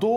2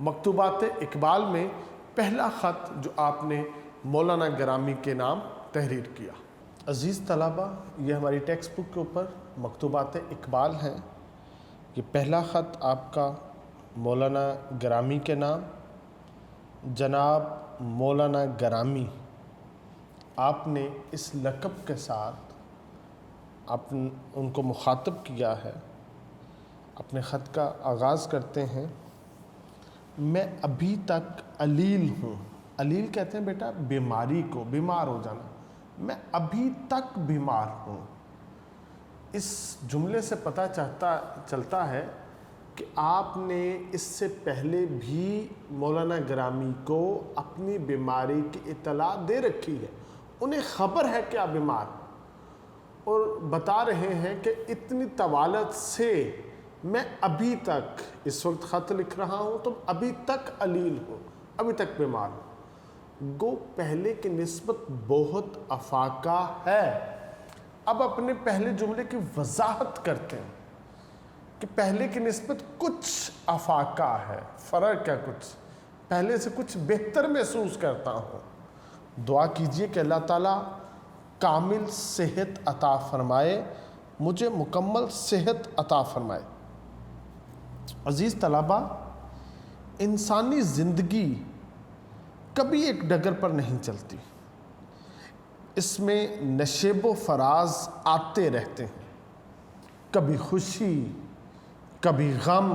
مکتوبات اقبال میں پہلا خط جو آپ نے مولانا گرامی کے نام تحریر کیا۔ عزیز طلبہ، یہ ہماری ٹیکسٹ بک کے اوپر مکتوبات اقبال ہیں۔ یہ پہلا خط آپ کا مولانا گرامی کے نام۔ جناب مولانا گرامی، آپ نے اس لقب کے ساتھ ان کو مخاطب کیا ہے۔ اپنے خط کا آغاز کرتے ہیں، میں ابھی تک علیل ہوں۔ علیل کہتے ہیں بیٹا بیماری کو، بیمار ہو جانا۔ میں ابھی تک بیمار ہوں۔ اس جملے سے پتہ چلتا ہے کہ آپ نے اس سے پہلے بھی مولانا گرامی کو اپنی بیماری کی اطلاع دے رکھی ہے، انہیں خبر ہے کہ آپ بیمار ہیں، اور بتا رہے ہیں کہ اتنی طوالت سے میں ابھی تک اس وقت خط لکھ رہا ہوں تو ابھی تک علیل ہوں، ابھی تک بیمار ہوں۔ گو پہلے کی نسبت بہت افاقہ ہے۔ اب اپنے پہلے جملے کی وضاحت کرتے ہیں کہ پہلے کی نسبت کچھ افاقہ ہے، فرق ہے، کچھ پہلے سے کچھ بہتر محسوس کرتا ہوں۔ دعا کیجئے کہ اللہ تعالیٰ کامل صحت عطا فرمائے، مجھے مکمل صحت عطا فرمائے۔ عزیز طلبہ، انسانی زندگی کبھی ایک ڈگر پر نہیں چلتی، اس میں نشیب و فراز آتے رہتے ہیں، کبھی خوشی، کبھی غم،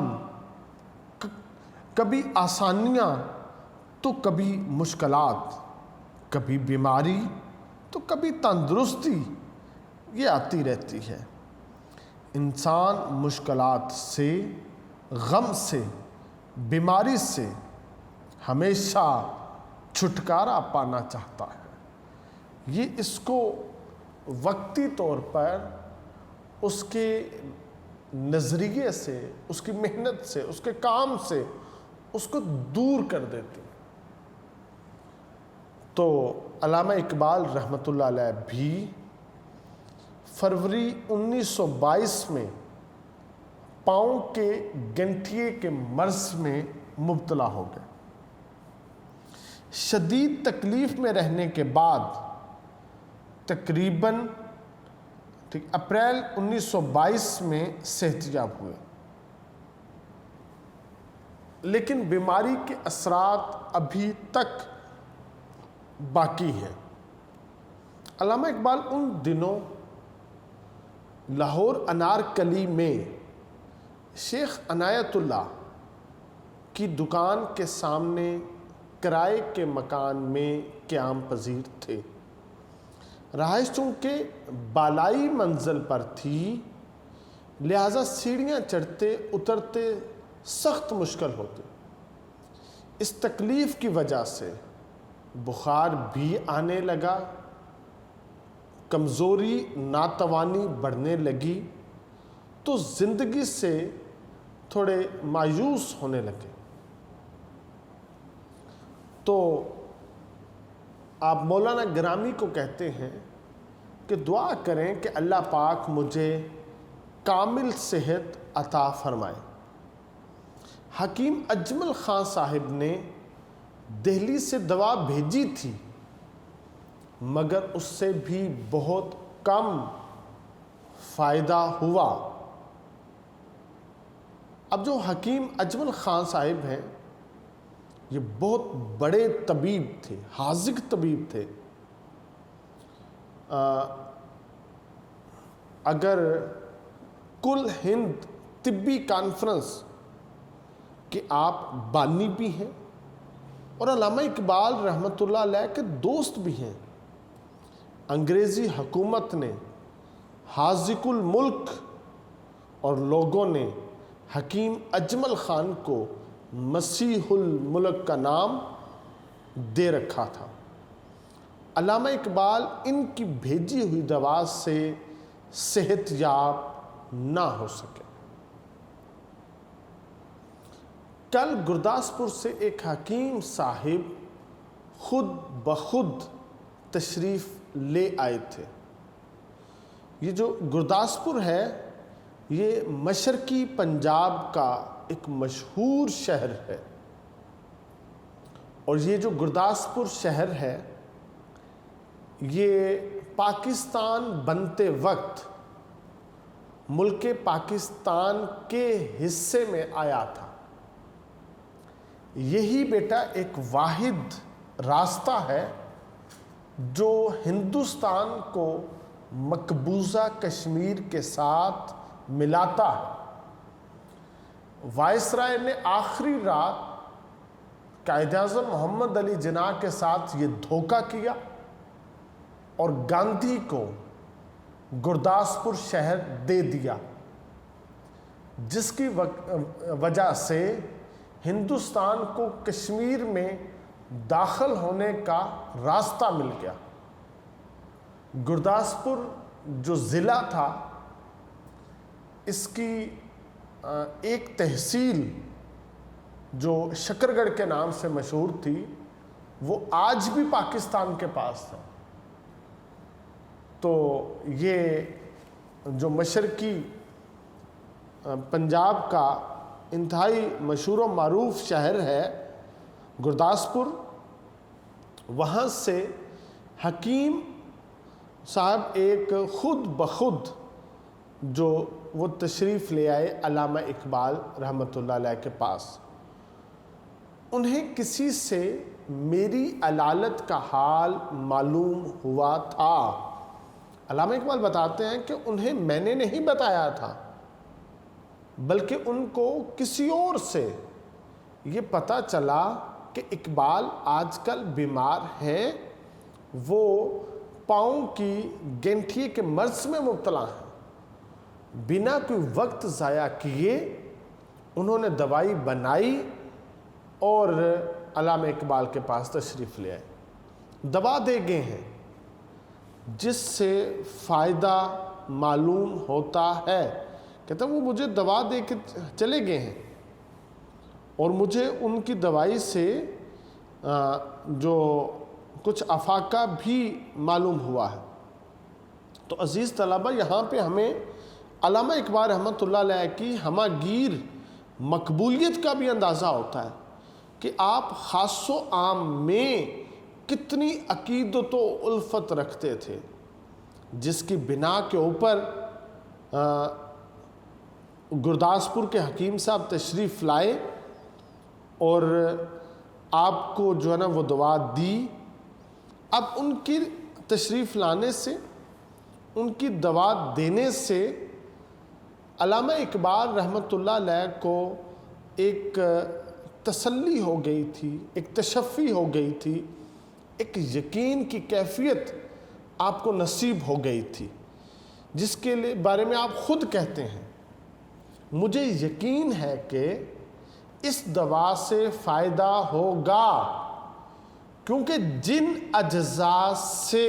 کبھی آسانیاں تو کبھی مشکلات، کبھی بیماری تو کبھی تندرستی، یہ آتی رہتی ہے۔ انسان مشکلات سے، غم سے، بیماری سے ہمیشہ چھٹکارا پانا چاہتا ہے۔ یہ اس کو وقتی طور پر اس کے نظریے سے، اس کی محنت سے، اس کے کام سے اس کو دور کر دیتی۔ تو علامہ اقبال رحمۃ اللہ علیہ بھی فروری 1922 میں پاؤں کے گنٹھیے کے مرض میں مبتلا ہو گئے۔ شدید تکلیف میں رہنے کے بعد تقریباً اپریل 1922 میں صحت یاب ہوئے، لیکن بیماری کے اثرات ابھی تک باقی ہیں۔ علامہ اقبال ان دنوں لاہور انارکلی میں شیخ عنایت اللہ کی دکان کے سامنے کرائے کے مکان میں قیام پذیر تھے۔ رہائش چونکہ بالائی منزل پر تھی، لہذا سیڑھیاں چڑھتے اترتے سخت مشکل ہوتے۔ اس تکلیف کی وجہ سے بخار بھی آنے لگا، کمزوری، ناتوانی بڑھنے لگی، تو زندگی سے تھوڑے مایوس ہونے لگے۔ تو آپ مولانا گرامی کو کہتے ہیں کہ دعا کریں کہ اللہ پاک مجھے کامل صحت عطا فرمائے۔ حکیم اجمل خان صاحب نے دہلی سے دوا بھیجی تھی، مگر اس سے بھی بہت کم فائدہ ہوا۔ اب جو حکیم اجمل خان صاحب ہیں، یہ بہت بڑے طبیب تھے، حاذق طبیب تھے۔ اگر کل ہند طبی کانفرنس کے آپ بانی بھی ہیں اور علامہ اقبال رحمۃ اللہ علیہ کے دوست بھی ہیں، انگریزی حکومت نے، حاذق الملک اور لوگوں نے حکیم اجمل خان کو مسیح الملک کا نام دے رکھا تھا۔ علامہ اقبال ان کی بھیجی ہوئی دوا سے صحت یاب نہ ہو سکے۔ کل گرداسپور سے ایک حکیم صاحب خود بخود تشریف لے آئے تھے۔ یہ جو گرداسپور ہے، یہ مشرقی پنجاب کا ایک مشہور شہر ہے۔ اور یہ جو گرداسپور شہر ہے یہ پاکستان بنتے وقت ملک پاکستان کے حصے میں آیا تھا۔ یہی بیٹا ایک واحد راستہ ہے جو ہندوستان کو مقبوضہ کشمیر کے ساتھ ملاتا ہے۔ وائسرائے نے آخری رات قائد اعظم محمد علی جناح کے ساتھ یہ دھوکہ کیا اور گاندھی کو گرداسپور شہر دے دیا، جس کی وجہ سے ہندوستان کو کشمیر میں داخل ہونے کا راستہ مل گیا۔ گرداسپور جو ضلع تھا اس کی ایک تحصیل جو شکر گڑھ کے نام سے مشہور تھی وہ آج بھی پاکستان کے پاس ہے۔ تو یہ جو مشرقی پنجاب کا انتہائی مشہور و معروف شہر ہے گرداسپور، وہاں سے حکیم صاحب ایک خود بخود جو وہ تشریف لے آئے علامہ اقبال رحمۃ اللہ علیہ کے پاس۔ انہیں کسی سے میری علالت کا حال معلوم ہوا تھا۔ علامہ اقبال بتاتے ہیں کہ انہیں میں نے نہیں بتایا تھا، بلکہ ان کو کسی اور سے یہ پتہ چلا کہ اقبال آج کل بیمار ہیں، وہ پاؤں کی گنٹھی کے مرض میں مبتلا ہیں۔ بنا کوئی وقت ضائع کیے انہوں نے دوائی بنائی اور علامہ اقبال کے پاس تشریف لے آئے۔ دوا دے گئے ہیں جس سے فائدہ معلوم ہوتا ہے۔ کہتا ہے وہ مجھے دوا دے کے چلے گئے ہیں اور مجھے ان کی دوائی سے جو کچھ افاقہ بھی معلوم ہوا ہے۔ تو عزیز طلبہ، یہاں پہ ہمیں علامہ اقبال رحمۃ اللہ علیہ کی ہمہ گیر مقبولیت کا بھی اندازہ ہوتا ہے کہ آپ خاص و عام میں کتنی عقیدت و الفت رکھتے تھے، جس کی بنا کے اوپر گرداسپور کے حکیم صاحب تشریف لائے اور آپ کو جو ہے نا وہ دعا دی۔ اب ان کی تشریف لانے سے، ان کی دعا دینے سے علامہ اقبال رحمۃ اللہ علیہ کو ایک تسلی ہو گئی تھی، ایک تشفی ہو گئی تھی، ایک یقین کی کیفیت آپ کو نصیب ہو گئی تھی، جس کے بارے میں آپ خود کہتے ہیں مجھے یقین ہے کہ اس دوا سے فائدہ ہوگا، کیونکہ جن اجزاء سے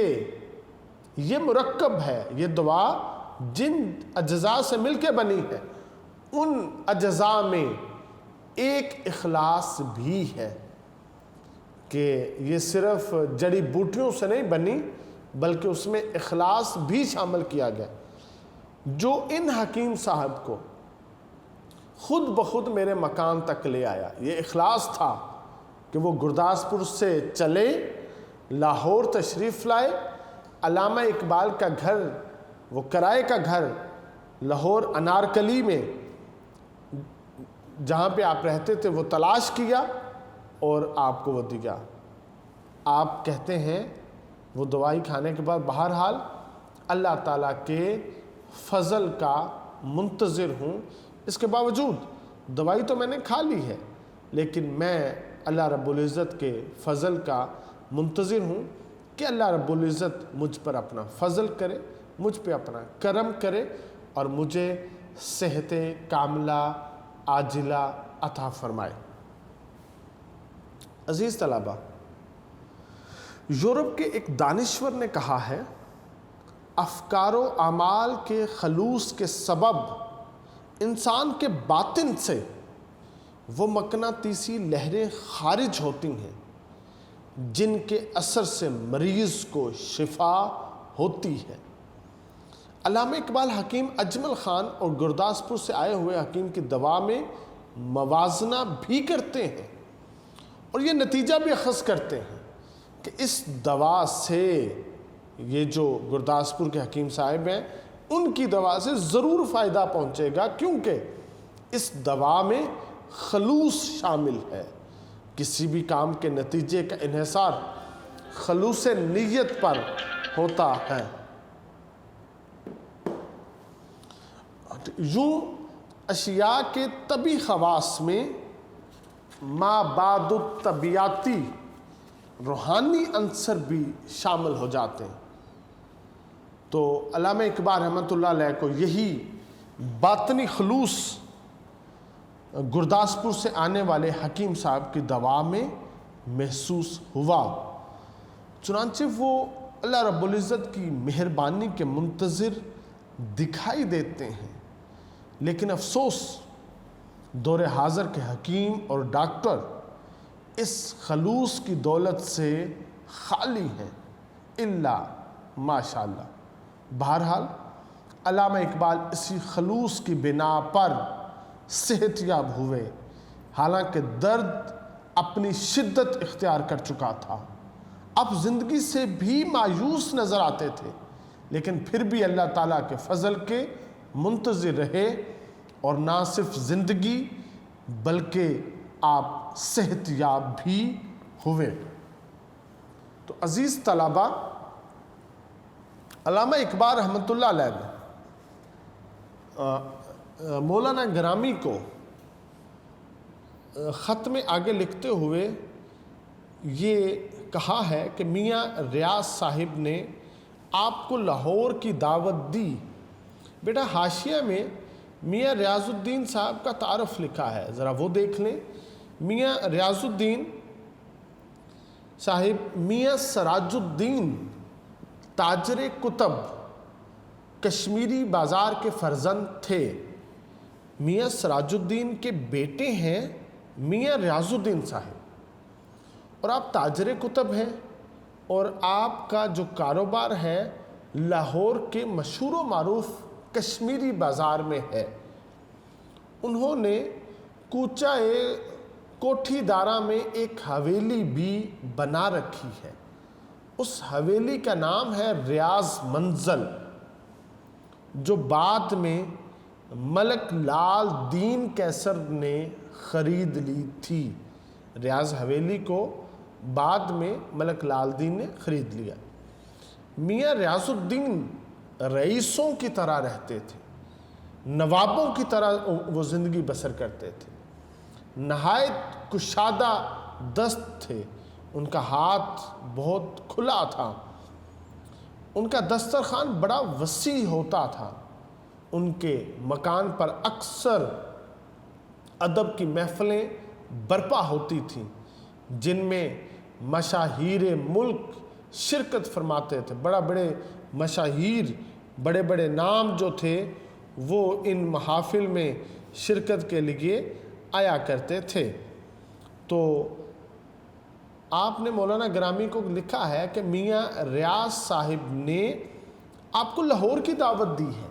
یہ مرکب ہے، یہ دوا جن اجزاء سے مل کے بنی ہے ان اجزاء میں ایک اخلاص بھی ہے، کہ یہ صرف جڑی بوٹیوں سے نہیں بنی بلکہ اس میں اخلاص بھی شامل کیا گیا، جو ان حکیم صاحب کو خود بخود میرے مکان تک لے آیا۔ یہ اخلاص تھا کہ وہ گرداسپور سے چلے، لاہور تشریف لائے، علامہ اقبال کا گھر، وہ کرائے کا گھر لاہور انارکلی میں جہاں پہ آپ رہتے تھے وہ تلاش کیا اور آپ کو وہ دیا۔ آپ کہتے ہیں وہ دوائی کھانے کے بعد بہرحال اللہ تعالیٰ کے فضل کا منتظر ہوں، اس کے باوجود دوائی تو میں نے کھا لی ہے لیکن میں اللہ رب العزت کے فضل کا منتظر ہوں کہ اللہ رب العزت مجھ پر اپنا فضل کرے، مجھ پہ اپنا کرم کرے اور مجھے صحت کاملہ عاجلہ عطا فرمائے۔ عزیز طلبہ، یورپ کے ایک دانشور نے کہا ہے افکار و اعمال کے خلوص کے سبب انسان کے باطن سے وہ مقناطیسی لہریں خارج ہوتی ہیں جن کے اثر سے مریض کو شفا ہوتی ہے۔ علامہ اقبال حکیم اجمل خان اور گرداسپور سے آئے ہوئے حکیم کی دوا میں موازنہ بھی کرتے ہیں اور یہ نتیجہ بھی اخذ کرتے ہیں کہ اس دوا سے، یہ جو گرداسپور کے حکیم صاحب ہیں، ان کی دوا سے ضرور فائدہ پہنچے گا، کیونکہ اس دوا میں خلوص شامل ہے۔ کسی بھی کام کے نتیجے کا انحصار خلوص نیت پر ہوتا ہے۔ یوں اشیاء کے طبی خواص میں ما بعد الطبیعتی روحانی عنصر بھی شامل ہو جاتے ہیں۔ تو علامہ اقبال رحمۃ اللہ علیہ کو یہی باطنی خلوص گرداسپور سے آنے والے حکیم صاحب کی دوا میں محسوس ہوا، چنانچہ وہ اللہ رب العزت کی مہربانی کے منتظر دکھائی دیتے ہیں۔ لیکن افسوس، دور حاضر کے حکیم اور ڈاکٹر اس خلوص کی دولت سے خالی ہیں، الا ماشاءاللہ۔ بہرحال علامہ اقبال اسی خلوص کی بنا پر صحت یاب ہوئے، حالانکہ درد اپنی شدت اختیار کر چکا تھا۔ اب زندگی سے بھی مایوس نظر آتے تھے، لیکن پھر بھی اللہ تعالیٰ کے فضل کے منتظر رہے، اور نہ صرف زندگی بلکہ آپ صحت یاب بھی ہوئے۔ تو عزیز طلبہ، علامہ اقبال رحمۃ اللہ علیہ نے مولانا گرامی کو خط میں آگے لکھتے ہوئے یہ کہا ہے کہ میاں ریاض صاحب نے آپ کو لاہور کی دعوت دی۔ بیٹا حاشیہ میں میاں ریاض الدین صاحب کا تعارف لکھا ہے، ذرا وہ دیکھ لیں۔ میاں ریاض الدین صاحب میاں سراج الدین تاجر کتب کشمیری بازار کے فرزند تھے۔ میاں سراج الدین کے بیٹے ہیں میاں ریاض الدین صاحب، اور آپ تاجر کتب ہیں، اور آپ کا جو کاروبار ہے لاہور کے مشہور و معروف کشمیری بازار میں ہے۔ انہوں نے کوچہ کوٹھی دارا میں ایک حویلی بھی بنا رکھی ہے۔ اس حویلی کا نام ہے ریاض منزل، جو بعد میں ملک لال دین کیسر نے خرید لی تھی۔ ریاض حویلی کو بعد میں ملک لال دین نے خرید لیا۔ میاں ریاض الدین رئیسوں کی طرح رہتے تھے، نوابوں کی طرح وہ زندگی بسر کرتے تھے، نہایت کشادہ دست تھے، ان کا ہاتھ بہت کھلا تھا، ان کا دسترخوان بڑا وسیع ہوتا تھا۔ ان کے مکان پر اکثر ادب کی محفلیں برپا ہوتی تھیں، جن میں مشاہیر ملک شرکت فرماتے تھے۔ بڑے مشاہیر، بڑے بڑے نام جو تھے وہ ان محافل میں شرکت کے لیے آیا کرتے تھے۔ تو آپ نے مولانا گرامی کو لکھا ہے کہ میاں ریاض صاحب نے آپ کو لاہور کی دعوت دی ہے،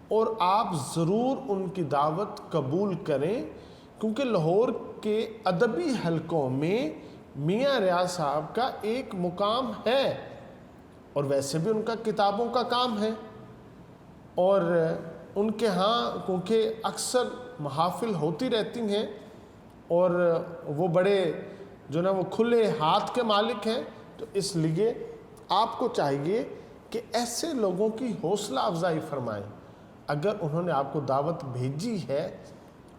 اور آپ ضرور ان کی دعوت قبول کریں، کیونکہ لاہور کے ادبی حلقوں میں میاں ریاض صاحب کا ایک مقام ہے، اور ویسے بھی ان کا کتابوں کا کام ہے، اور ان کے ہاں کیونکہ اکثر محافل ہوتی رہتی ہیں، اور وہ بڑے جو نا وہ کھلے ہاتھ کے مالک ہیں، تو اس لیے آپ کو چاہیے کہ ایسے لوگوں کی حوصلہ افزائی فرمائیں۔ اگر انہوں نے آپ کو دعوت بھیجی ہے،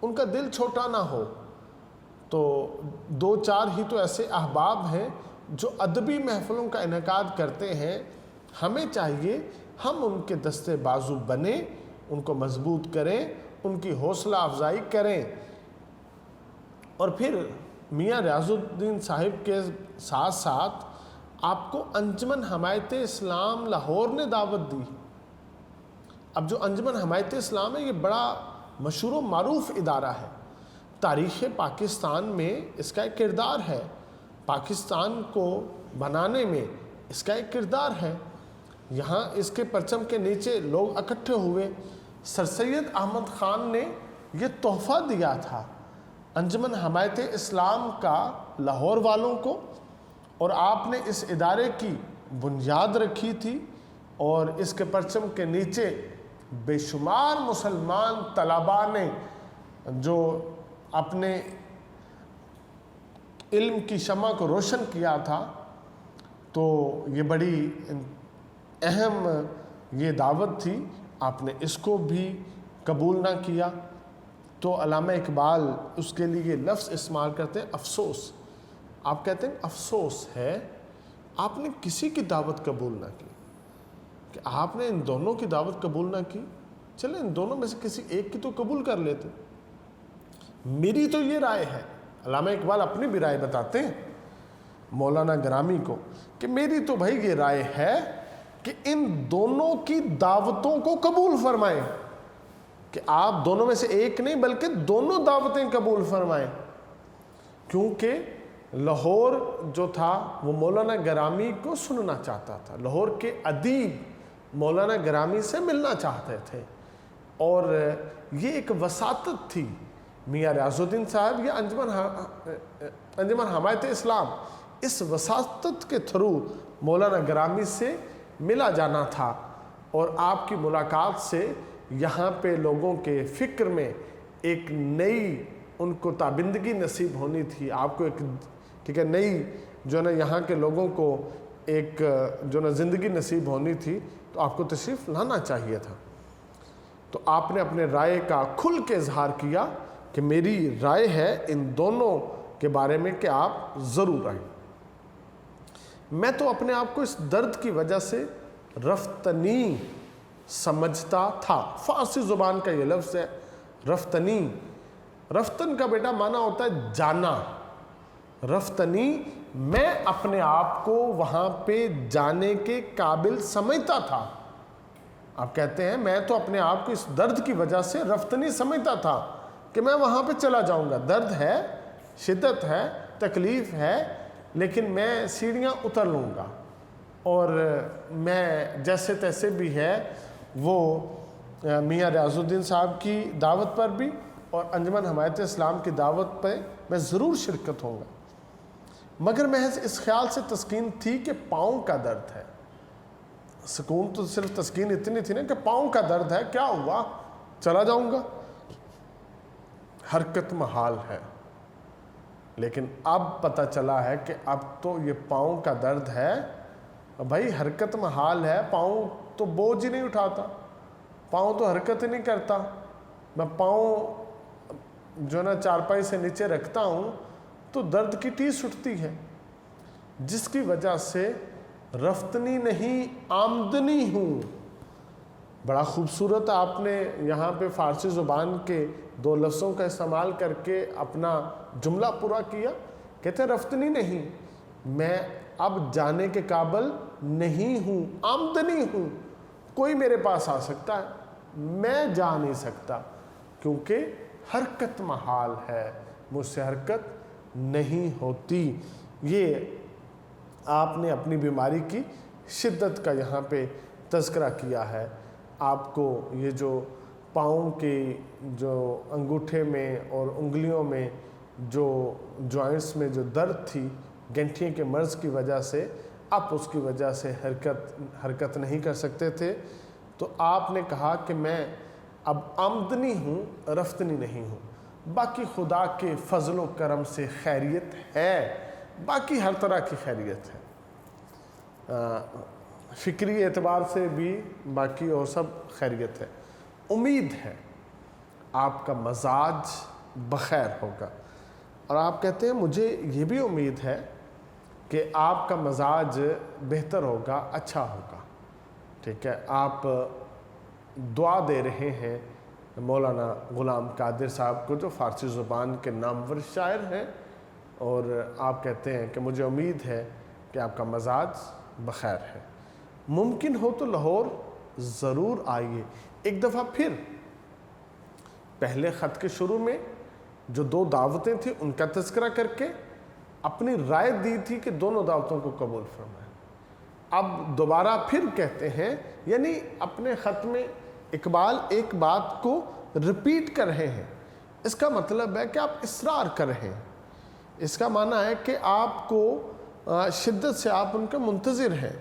ان کا دل چھوٹا نہ ہو۔ تو 2-4 ہی تو ایسے احباب ہیں جو ادبی محفلوں کا انعقاد کرتے ہیں، ہمیں چاہیے ہم ان کے دستے بازو بنیں، ان کو مضبوط کریں، ان کی حوصلہ افزائی کریں۔ اور پھر میاں ریاض الدین صاحب کے ساتھ ساتھ آپ کو انجمن حمایت اسلام لاہور نے دعوت دی۔ اب جو انجمن حمایت اسلام ہے، یہ بڑا مشہور و معروف ادارہ ہے، تاریخ پاکستان میں اس کا ایک کردار ہے، پاکستان کو بنانے میں اس کا ایک کردار ہے۔ یہاں اس کے پرچم کے نیچے لوگ اکٹھے ہوئے، سر سید احمد خان نے یہ تحفہ دیا تھا۔ انجمن حمایت اسلام کا لاہور والوں کو، اور آپ نے اس ادارے کی بنیاد رکھی تھی، اور اس کے پرچم کے نیچے بے شمار مسلمان طلباء نے جو اپنے علم کی شمع کو روشن کیا تھا، تو یہ بڑی اہم یہ دعوت تھی، آپ نے اس کو بھی قبول نہ کیا۔ تو علامہ اقبال اس کے لیے یہ لفظ استعمال کرتے ہیں افسوس۔ آپ کہتے ہیں افسوس ہے آپ نے کسی کی دعوت قبول نہ کی، کہ آپ نے ان دونوں کی دعوت قبول نہ کی، چلیں ان دونوں میں سے کسی ایک کی تو قبول کر لیتے۔ میری تو یہ رائے ہے، علامہ اقبال اپنی بھی رائے بتاتے ہیں مولانا گرامی کو، کہ میری تو بھائی یہ رائے ہے کہ ان دونوں کی دعوتوں کو قبول فرمائیں، کہ آپ دونوں میں سے ایک نہیں بلکہ دونوں دعوتیں قبول فرمائیں، کیونکہ لاہور جو تھا وہ مولانا گرامی کو سننا چاہتا تھا، لاہور کے ادیب مولانا گرامی سے ملنا چاہتے تھے، اور یہ ایک وساطت تھی میاں ریاض الدین صاحب یا انجمن حمایت اسلام، اس وساطت کے تھرو مولانا گرامی سے ملا جانا تھا، اور آپ کی ملاقات سے یہاں پہ لوگوں کے فکر میں ایک نئی ان کو تابندگی نصیب ہونی تھی، آپ کو ایک ٹھیک ہے نئی جو ہے نا یہاں کے لوگوں کو ایک جو نا زندگی نصیب ہونی تھی، تو آپ کو تشریف لانا چاہیے تھا۔ تو آپ نے اپنے رائے کا کھل کے اظہار کیا کہ میری رائے ہے ان دونوں کے بارے میں کہ آپ ضرور آئیں۔ میں تو اپنے آپ کو اس درد کی وجہ سے رفتنی سمجھتا تھا، فارسی زبان کا یہ لفظ ہے رفتنی۔ رفتن کا بیٹا معنی ہوتا ہے جانا، رفتنی میں اپنے آپ کو وہاں پہ جانے کے قابل سمجھتا تھا۔ آپ کہتے ہیں میں تو اپنے آپ کو اس درد کی وجہ سے رفتنی سمجھتا تھا کہ میں وہاں پہ چلا جاؤں گا، درد ہے، شدت ہے، تکلیف ہے، لیکن میں سیڑھیاں اتر لوں گا، اور میں جیسے تیسے بھی ہے وہ میاں ریاض الدین صاحب کی دعوت پر بھی اور انجمن حمایت اسلام کی دعوت پہ میں ضرور شرکت ہوں گا، مگر محض اس خیال سے تسکین تھی کہ پاؤں کا درد ہے۔ سکون تو صرف تسکین اتنی تھی نا کہ پاؤں کا درد ہے، کیا ہوا چلا جاؤں گا، حرکت محال ہے۔ لیکن اب پتہ چلا ہے کہ اب تو یہ پاؤں کا درد ہے، بھائی حرکت محال ہے، پاؤں تو بوجھ ہی نہیں اٹھاتا، پاؤں تو حرکت ہی نہیں کرتا، میں پاؤں جو نا چارپائی سے نیچے رکھتا ہوں تو درد کی ٹیس اٹھتی ہے، جس کی وجہ سے رفتنی نہیں آمدنی ہوں۔ بڑا خوبصورت آپ نے یہاں پہ فارسی زبان کے دو لفظوں کا استعمال کر کے اپنا جملہ پورا کیا، کہتے ہیں رفتنی نہیں، میں اب جانے کے قابل نہیں ہوں، آمدنی ہوں، کوئی میرے پاس آ سکتا ہے، میں جا نہیں سکتا، کیونکہ حرکت محال ہے، مجھ سے حرکت نہیں ہوتی۔ یہ آپ نے اپنی بیماری کی شدت کا یہاں پہ تذکرہ کیا ہے۔ آپ کو یہ جو پاؤں کے جو انگوٹھے میں اور انگلیوں میں جو جوائنٹس میں جو درد تھی گنٹھیے کے مرض کی وجہ سے، آپ اس کی وجہ سے حرکت نہیں کر سکتے تھے، تو آپ نے کہا کہ میں اب آمدنی ہوں، رفتنی نہیں ہوں۔ باقی خدا کے فضل و کرم سے خیریت ہے، باقی ہر طرح کی خیریت ہے، فکری اعتبار سے بھی باقی اور سب خیریت ہے۔ امید ہے آپ کا مزاج بخیر ہوگا، اور آپ کہتے ہیں مجھے یہ بھی امید ہے کہ آپ کا مزاج بہتر ہوگا، اچھا ہوگا، ٹھیک ہے۔ آپ دعا دے رہے ہیں مولانا غلام قادر صاحب کو، جو فارسی زبان کے نامور شاعر ہیں، اور آپ کہتے ہیں کہ مجھے امید ہے کہ آپ کا مزاج بخیر ہے، ممکن ہو تو لاہور ضرور آئیے۔ ایک دفعہ پھر پہلے خط کے شروع میں جو دو دعوتیں تھیں ان کا تذکرہ کر کے اپنی رائے دی تھی کہ دونوں دعوتوں کو قبول فرمائیں، اب دوبارہ پھر کہتے ہیں، یعنی اپنے خط میں اقبال ایک بات کو ریپیٹ کر رہے ہیں، اس کا مطلب ہے کہ آپ اصرار کر رہے ہیں اس کا معنی ہے کہ آپ کو شدت سے آپ ان کے منتظر ہیں،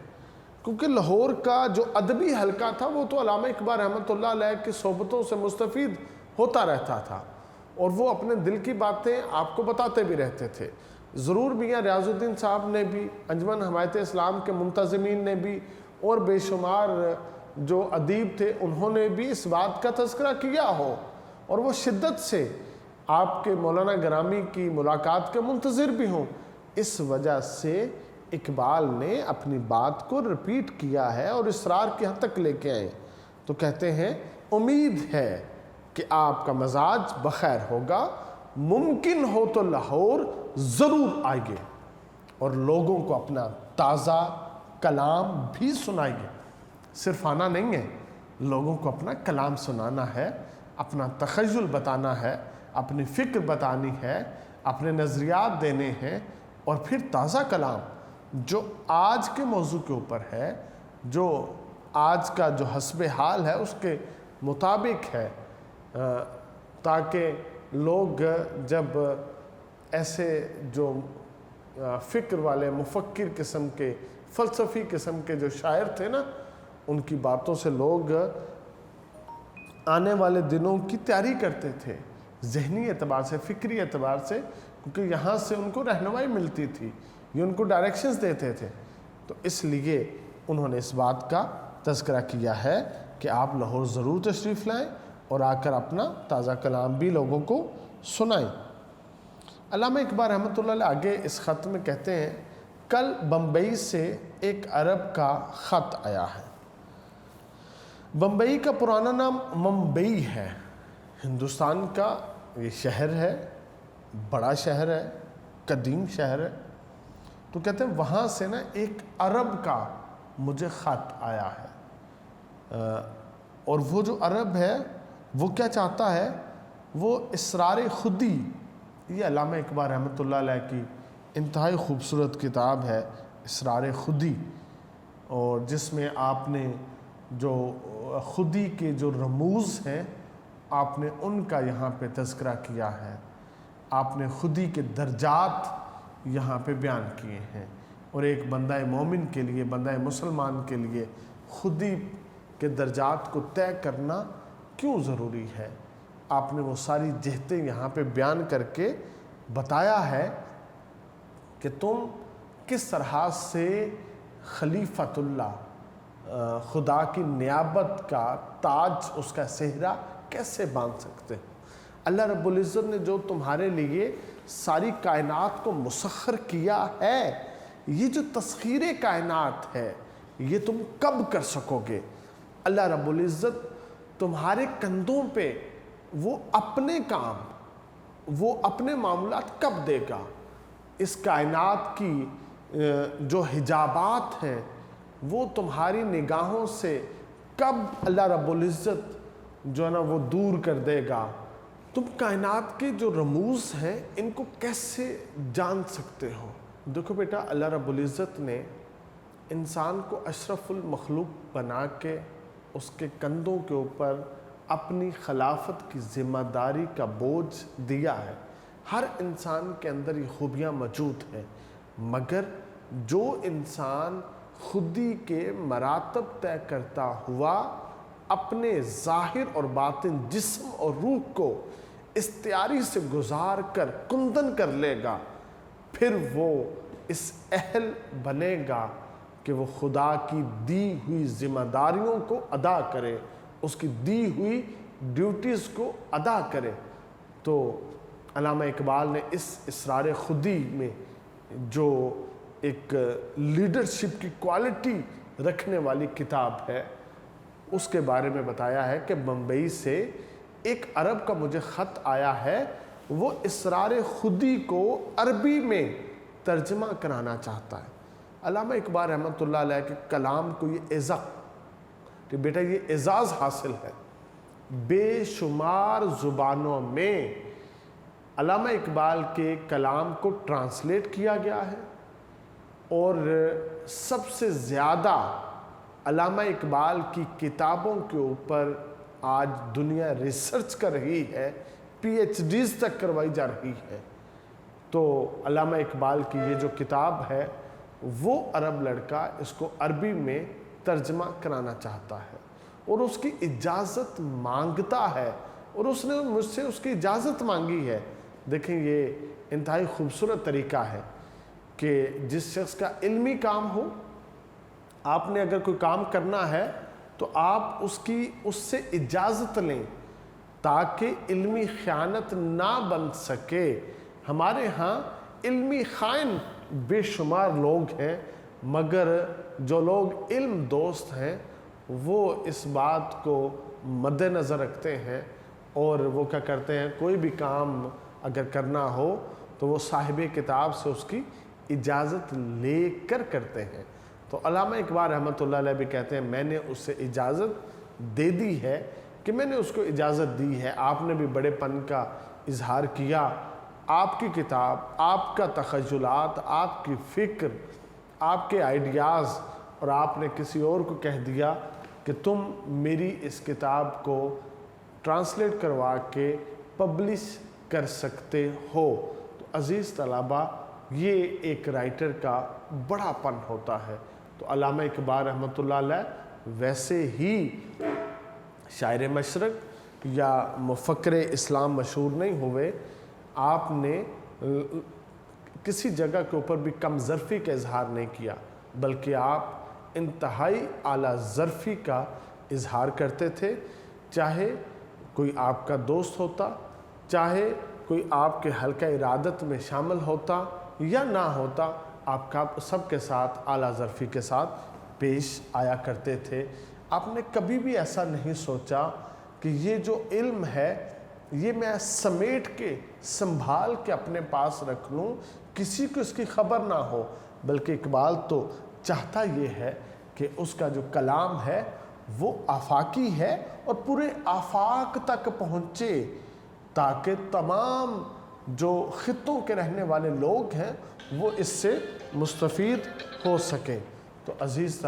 کیونکہ لاہور کا جو ادبی حلقہ تھا وہ تو علامہ اقبال رحمۃ اللہ علیہ کی صحبتوں سے مستفید ہوتا رہتا تھا، اور وہ اپنے دل کی باتیں آپ کو بتاتے بھی رہتے تھے۔ ضرور میاں ریاض الدین صاحب نے بھی، انجمن حمایت اسلام کے منتظمین نے بھی، اور بے شمار جو ادیب تھے انہوں نے بھی اس بات کا تذکرہ کیا ہو، اور وہ شدت سے آپ کے مولانا گرامی کی ملاقات کے منتظر بھی ہوں۔ اس وجہ سے اقبال نے اپنی بات کو رپیٹ کیا ہے اور اصرار کی حد تک لے کے آئے، تو کہتے ہیں امید ہے کہ آپ کا مزاج بخیر ہوگا، ممکن ہو تو لاہور ضرور آئیے اور لوگوں کو اپنا تازہ کلام بھی سنائیے۔ صرف آنا نہیں ہے، لوگوں کو اپنا کلام سنانا ہے، اپنا تخیل بتانا ہے، اپنی فکر بتانی ہے، اپنے نظریات دینے ہیں، اور پھر تازہ کلام جو آج کے موضوع کے اوپر ہے، جو آج کا جو حسب حال ہے اس کے مطابق ہے، تاکہ لوگ جب ایسے جو فکر والے مفکر قسم کے، فلسفی قسم کے جو شاعر تھے نا، ان کی باتوں سے لوگ آنے والے دنوں کی تیاری کرتے تھے، ذہنی اعتبار سے، فکری اعتبار سے، کیونکہ یہاں سے ان کو رہنمائی ملتی تھی، یہ ان کو ڈائریکشنز دیتے تھے۔ تو اس لیے انہوں نے اس بات کا تذکرہ کیا ہے کہ آپ لاہور ضرور تشریف لائیں اور آ کر اپنا تازہ کلام بھی لوگوں کو سنائیں۔ علامہ اقبال رحمۃ اللہ علیہ آگے اس خط میں کہتے ہیں، کل بمبئی سے ایک عرب کا خط آیا ہے۔ بمبئی کا پرانا نام ممبئی ہے، ہندوستان کا یہ شہر ہے، بڑا شہر ہے، قدیم شہر ہے۔ تو کہتے ہیں وہاں سے نا ایک عرب کا مجھے خط آیا ہے، اور وہ جو عرب ہے وہ کیا چاہتا ہے، وہ اسرار خودی، یہ علامہ اقبال رحمۃ اللہ علیہ کی انتہائی خوبصورت کتاب ہے اسرار خودی، اور جس میں آپ نے جو خودی کے جو رموز ہیں آپ نے ان کا یہاں پہ تذکرہ کیا ہے، آپ نے خودی کے درجات یہاں پہ بیان کیے ہیں، اور ایک بندہ مومن کے لیے، بندہ مسلمان کے لیے خودی کے درجات کو طے کرنا کیوں ضروری ہے، آپ نے وہ ساری جہتیں یہاں پہ بیان کر کے بتایا ہے کہ تم کس طرح سے خلیفۃ اللہ، خدا کی نیابت کا تاج، اس کا صحرا کیسے باندھ سکتے ہو۔ اللہ رب العزت نے جو تمہارے لیے ساری کائنات کو مسخر کیا ہے، یہ جو تسخیر کائنات ہے یہ تم کب کر سکو گے؟ اللہ رب العزت تمہارے کندھوں پہ وہ اپنے کام، وہ اپنے معاملات کب دے گا؟ اس کائنات کی جو حجابات ہیں وہ تمہاری نگاہوں سے کب اللہ رب العزت جو ہے نا وہ دور کر دے گا؟ تم کائنات کے جو رموز ہیں ان کو کیسے جان سکتے ہو؟ دیکھو بیٹا، اللہ رب العزت نے انسان کو اشرف المخلوق بنا کے اس کے کندھوں کے اوپر اپنی خلافت کی ذمہ داری کا بوجھ دیا ہے۔ ہر انسان کے اندر یہ خوبیاں موجود ہیں، مگر جو انسان خودی کے مراتب طے کرتا ہوا اپنے ظاہر اور باطن، جسم اور روح کو استعاری سے گزار کر کندن کر لے گا، پھر وہ اس اہل بنے گا کہ وہ خدا کی دی ہوئی ذمہ داریوں کو ادا کرے، اس کی دی ہوئی ڈیوٹیز کو ادا کرے۔ تو علامہ اقبال نے اس اسرار خودی میں جو ایک لیڈرشپ کی کوالٹی رکھنے والی کتاب ہے اس کے بارے میں بتایا ہے کہ بمبئی سے ایک عرب کا مجھے خط آیا ہے، وہ اسرار خودی کو عربی میں ترجمہ کرانا چاہتا ہے۔ علامہ اقبال رحمۃ اللہ علیہ کے کلام کو یہ عزت کہ بیٹا یہ اعزاز حاصل ہے، بے شمار زبانوں میں علامہ اقبال کے کلام کو ٹرانسلیٹ کیا گیا ہے، اور سب سے زیادہ علامہ اقبال کی کتابوں کے اوپر آج دنیا ریسرچ کر رہی ہے، پی ایچ ڈیز تک کروائی جا رہی ہے۔ تو علامہ اقبال کی یہ جو کتاب ہے وہ عرب لڑکا اس کو عربی میں ترجمہ کرانا چاہتا ہے اور اس کی اجازت مانگتا ہے، اور اس نے مجھ سے اس کی اجازت مانگی ہے۔ دیکھیں یہ انتہائی خوبصورت طریقہ ہے کہ جس شخص کا علمی کام ہو، آپ نے اگر کوئی کام کرنا ہے تو آپ اس سے اجازت لیں تاکہ علمی خیانت نہ بن سکے۔ ہمارے ہاں علمی خائن بے شمار لوگ ہیں، مگر جو لوگ علم دوست ہیں وہ اس بات کو مد نظر رکھتے ہیں اور وہ کیا کرتے ہیں، کوئی بھی کام اگر کرنا ہو تو وہ صاحب کتاب سے اس کی اجازت لے کر کرتے ہیں۔ تو علامہ اقبال رحمۃ اللہ علیہ بھی کہتے ہیں میں نے اس سے اجازت دے دی ہے، کہ میں نے اس کو اجازت دی ہے۔ آپ نے بھی بڑے پن کا اظہار کیا، آپ کی کتاب، آپ کا تخیلات، آپ کی فکر، آپ کے آئیڈیاز، اور آپ نے کسی اور کو کہہ دیا کہ تم میری اس کتاب کو ٹرانسلیٹ کروا کے پبلش کر سکتے ہو۔ تو عزیز طلبہ، یہ ایک رائٹر کا بڑا پن ہوتا ہے۔ تو علامہ اقبال رحمۃ اللہ علیہ ویسے ہی شاعر مشرق یا مفکر اسلام مشہور نہیں ہوئے، آپ نے کسی جگہ کے اوپر بھی کم ظرفی کا اظہار نہیں کیا، بلکہ آپ انتہائی اعلیٰ ظرفی کا اظہار کرتے تھے۔ چاہے کوئی آپ کا دوست ہوتا، چاہے کوئی آپ کے حلقہ ارادت میں شامل ہوتا یا نہ ہوتا، آپ کا سب کے ساتھ اعلیٰ ظرفی کے ساتھ پیش آیا کرتے تھے۔ آپ نے کبھی بھی ایسا نہیں سوچا کہ یہ جو علم ہے یہ میں سمیٹ کے سنبھال کے اپنے پاس رکھ لوں، کسی کو اس کی خبر نہ ہو، بلکہ اقبال تو چاہتا یہ ہے کہ اس کا جو کلام ہے وہ آفاقی ہے اور پورے آفاق تک پہنچے، تاکہ تمام جو خطوں کے رہنے والے لوگ ہیں وہ اس سے مستفید ہو سکیں۔ تو عزیز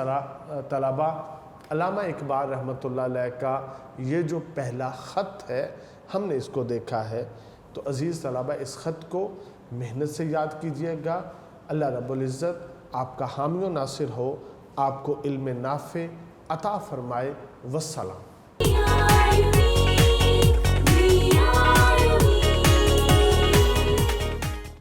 طلبہ، علامہ اقبال رحمۃ اللہ علیہ کا یہ جو پہلا خط ہے ہم نے اس کو دیکھا ہے۔ تو عزیز طلبہ، اس خط کو محنت سے یاد کیجئے گا۔ اللہ رب العزت آپ کا حامی و ناصر ہو، آپ کو علم نافع عطا فرمائے۔ والسلام۔